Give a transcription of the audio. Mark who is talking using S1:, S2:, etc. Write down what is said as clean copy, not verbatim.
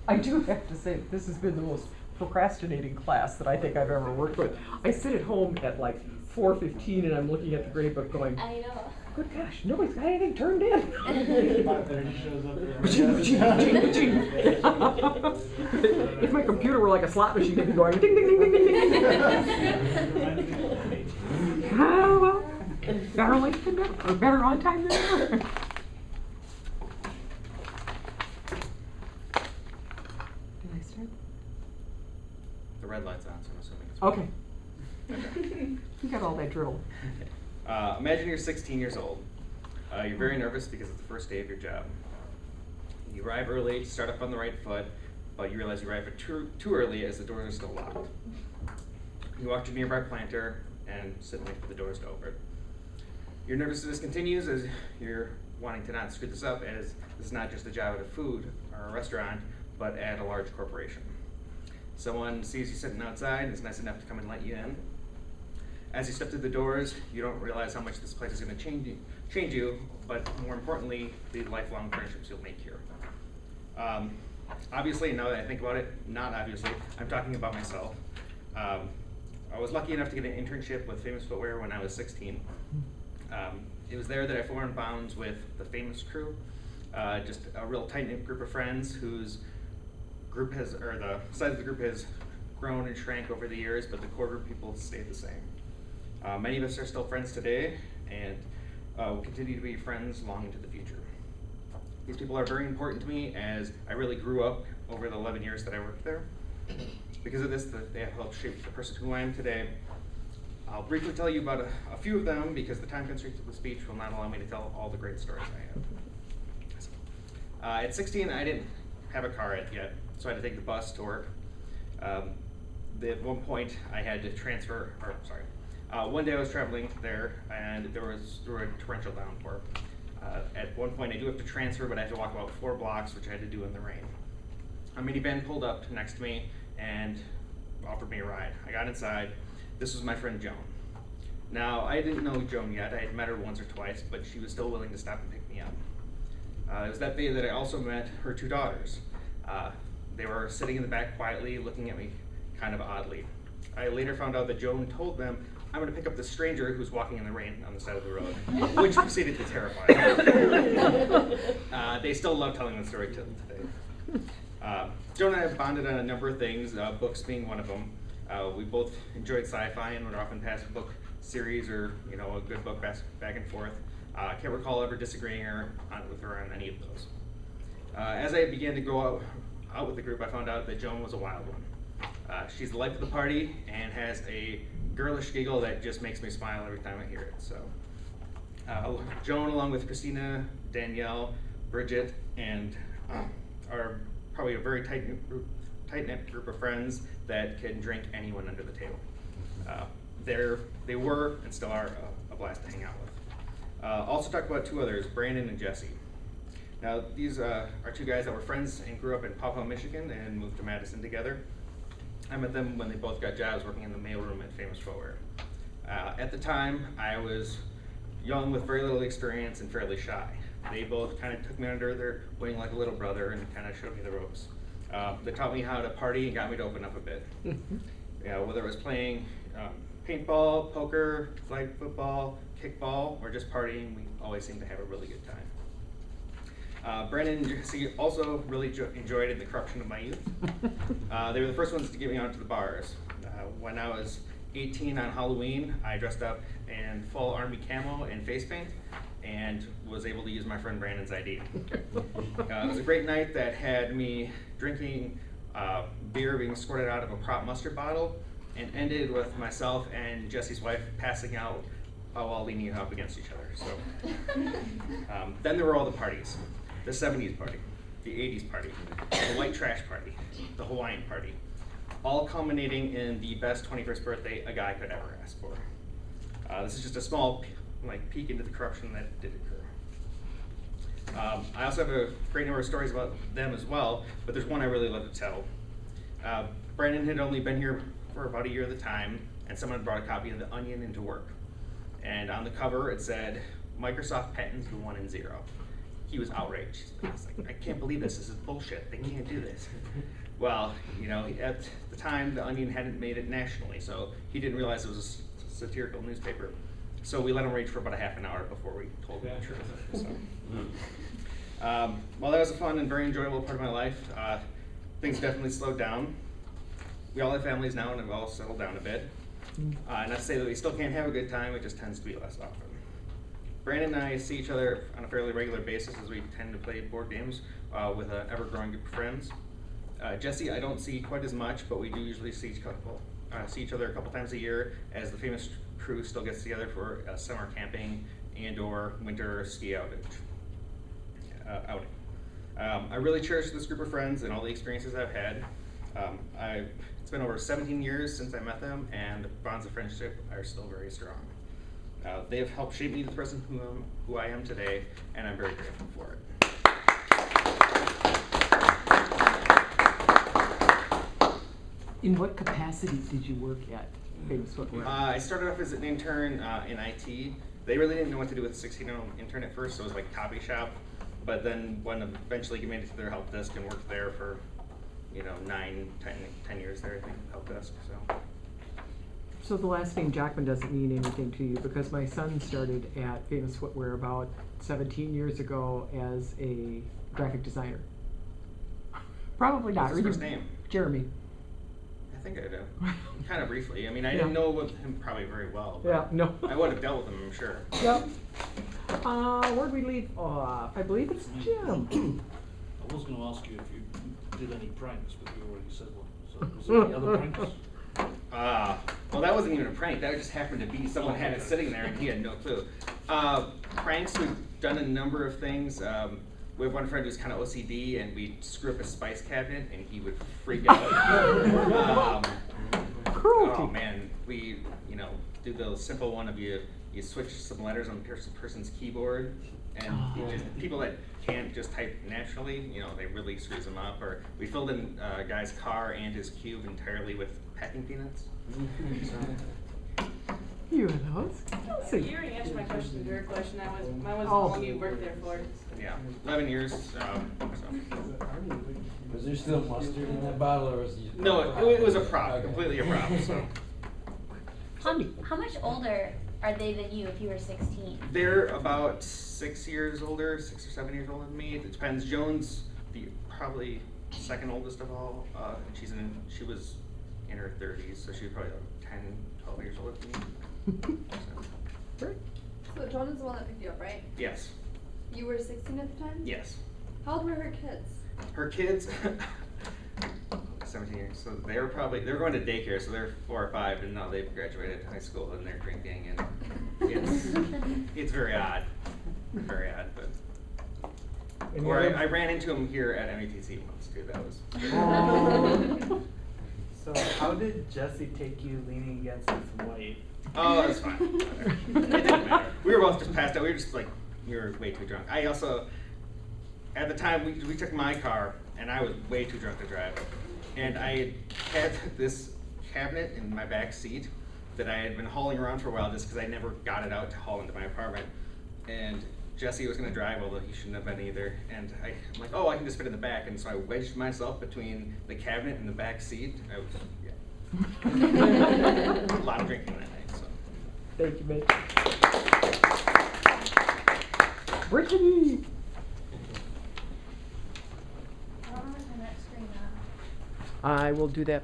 S1: I do have to say, this has been the most procrastinating class that I think I've ever worked with. I sit at home at like 4:15 and I'm looking at the grade book going,
S2: I know.
S1: good gosh, nobody's got anything turned in.
S3: 5:30 shows up there.
S1: If my computer were like a slot machine, it'd be going ding, ding, ding, ding, ding, ding. Oh, well, better late than never, or better on time than never. Did I start?
S4: The red light's on, so I'm assuming it's
S1: Okay.
S4: Okay.
S1: You got all that drill.
S4: Imagine you're 16 years old. You're very nervous because it's the first day of your job. You arrive early, start up on the right foot, but you realize you arrive too early as the doors are still locked. You walk to a nearby planter and sit and wait for the doors to open. Your nervousness continues as you're wanting to not screw this up, as this is not just a job at a food or a restaurant, but at a large corporation. Someone sees you sitting outside and is nice enough to come and let you in. As you step through the doors, you don't realize how much this place is going to change you, but more importantly, the lifelong friendships you'll make here. Obviously, now that I think about it, not obviously, I'm talking about myself. I was lucky enough to get an internship with Famous Footwear when I was 16. It was there that I formed bonds with the Famous crew, just a real tight-knit group of friends whose group has, or the size of the group has grown and shrank over the years, but the core group of people stayed the same. Many of us are still friends today, and will continue to be friends long into the future. These people are very important to me as I really grew up over the 11 years that I worked there. Because of this, they have helped shape the person who I am today. I'll briefly tell you about a few of them because the time constraints of the speech will not allow me to tell all the great stories I have. At 16, I didn't have a car yet, so I had to take the bus to work. At one point, I had to transfer, or sorry, one day I was traveling there and there was a torrential downpour. At one point I do have to transfer, but I had to walk about 4 blocks, which I had to do in the rain. A minivan pulled up next to me and offered me a ride. I got inside. This was my friend Joan. Now, I didn't know Joan yet. I had met her once or twice, but she was still willing to stop and pick me up. It was that day that I also met her 2 daughters. They were sitting in the back quietly, looking at me kind of oddly. I later found out that Joan told them, I'm going to pick up this stranger who's walking in the rain on the side of the road, which proceeded to terrify them. They still love telling the story to today. Joan and I have bonded on a number of things, books being one of them. We both enjoyed sci-fi and would often pass a book series or a good book back and forth. Can't recall ever disagreeing with her on any of those. As I began to go out with the group, I found out that Joan was a wild one. She's the life of the party and has a girlish giggle that just makes me smile every time I hear it. So, Joan, along with Christina, Danielle, Bridget, and are probably a very tight-knit group of friends that can drink anyone under the table. They were and still are a blast to hang out with. Also talk about 2 others, Brandon and Jesse. Now, these are 2 guys that were friends and grew up in Paw Paw, Michigan and moved to Madison together. I met them when they both got jobs working in the mailroom at Famous Footwear. At the time, I was young with very little experience and fairly shy. They both kind of took me under their wing like a little brother and kind of showed me the ropes. They taught me how to party and got me to open up a bit. Whether it was playing paintball, poker, flag football, kickball, or just partying, we always seemed to have a really good time. Brandon and Jesse also really enjoyed in the corruption of my youth. They were the first ones to get me onto the bars. When I was 18 on Halloween, I dressed up in full army camo and face paint and was able to use my friend Brandon's ID. It was a great night that had me drinking beer being squirted out of a prop mustard bottle and ended with myself and Jesse's wife passing out while leaning up against each other. So, then there were all the parties. The 70s party, the 80s party, the white trash party, the Hawaiian party, all culminating in the best 21st birthday a guy could ever ask for. This is just a small peek into the corruption that did occur. I also have a great number of stories about them as well, but there's one I really love to tell. Brandon had only been here for about a year at the time, and someone brought a copy of The Onion into work. And on the cover it said, Microsoft patents the 1 and 0. he was outraged. He was like, I can't believe this. This is bullshit. They can't do this. Well, you know, at the time, The Onion hadn't made it nationally, so he didn't realize it was a satirical newspaper. So we let him rage for about a half an hour before we told him the truth. So. Well, that was a fun and very enjoyable part of my life. Things definitely slowed down. We all have families now and have all settled down a bit. Not to say that we still can't have a good time, it just tends to be less often. Brandon and I see each other on a fairly regular basis as we tend to play board games with an ever-growing group of friends. Jesse, I don't see quite as much, but we do usually see each other a couple times a year as the famous crew still gets together for summer camping and/or winter ski outing. I really cherish this group of friends and all the experiences I've had. It's been over 17 years since I met them, and the bonds of friendship are still very strong. They have helped shape me to the person who I am today, and I'm very grateful for it.
S1: In what capacity did you work at Famous Footwear?
S4: I started off as an intern in IT. They really didn't know what to do with a 16-year-old intern at first, so it was like copy shop. But then when eventually made it to their help desk and worked there for, 10 years there, I think, help desk.
S1: So the last name Jackman doesn't mean anything to you, because my son started at Famous Footwear about 17 years ago as a graphic designer. Probably not.
S4: What's his first name?
S1: Jeremy.
S4: I think I do. Kind of briefly. I mean, I didn't know him probably very well. But
S1: Yeah, no.
S4: I would have dealt with him, I'm sure.
S1: Yep. Where'd we leave off? I believe it's Jim.
S3: I was gonna ask you if you did any pranks, but you already said one. So was there any other pranks?
S4: Well, that wasn't even a prank. That just happened to be someone had it sitting there and he had no clue. Pranks, we've done a number of things. We have one friend who's kind of OCD, and we screw up a spice cabinet, and he would freak out.
S1: Cruelty.
S4: Oh man, we do the simple one of you switch some letters on the person's keyboard, and people that can't just type naturally, they really screws them up. Or we filled in a guy's car and his cube entirely with packing peanuts.
S1: You are those?
S2: You already answered my question, your question. Mine was how long you worked there for.
S4: Yeah, 11 years.
S5: Was there still mustard in that bottle, or was it?
S4: No, it was a prop, completely a prop. So.
S6: How much older are they than you if you were 16?
S4: They're about 6 years older, 6 or 7 years older than me. It depends. Joan's probably second oldest of all, and she was in her 30s, so she was probably like 10, 12 years older than me.
S7: So Joan is the one that picked you up, right?
S4: Yes.
S7: You were 16 at the time?
S4: Yes.
S7: How old were her kids?
S4: Her kids, 17 years, so they were going to daycare, so they're 4 or 5, and now they've graduated high school and they're drinking, and it's very odd. Very odd, but. Or I ran into him here at METC once too, that was.
S8: So how did Jesse take you leaning against his wife?
S4: Oh, that's fine. It didn't matter. We were both just passed out. We were way too drunk. I also, at the time, we took my car, and I was way too drunk to drive. And I had this cabinet in my back seat that I had been hauling around for a while just because I never got it out to haul into my apartment. And Jesse was going to drive, although he shouldn't have been either. And I'm like, oh, I can just fit in the back. And so I wedged myself between the cabinet and the back seat. A lot of drinking that night. So.
S1: Thank you, Mitch. Brittany!
S6: I don't know if my next screen
S1: I will do that.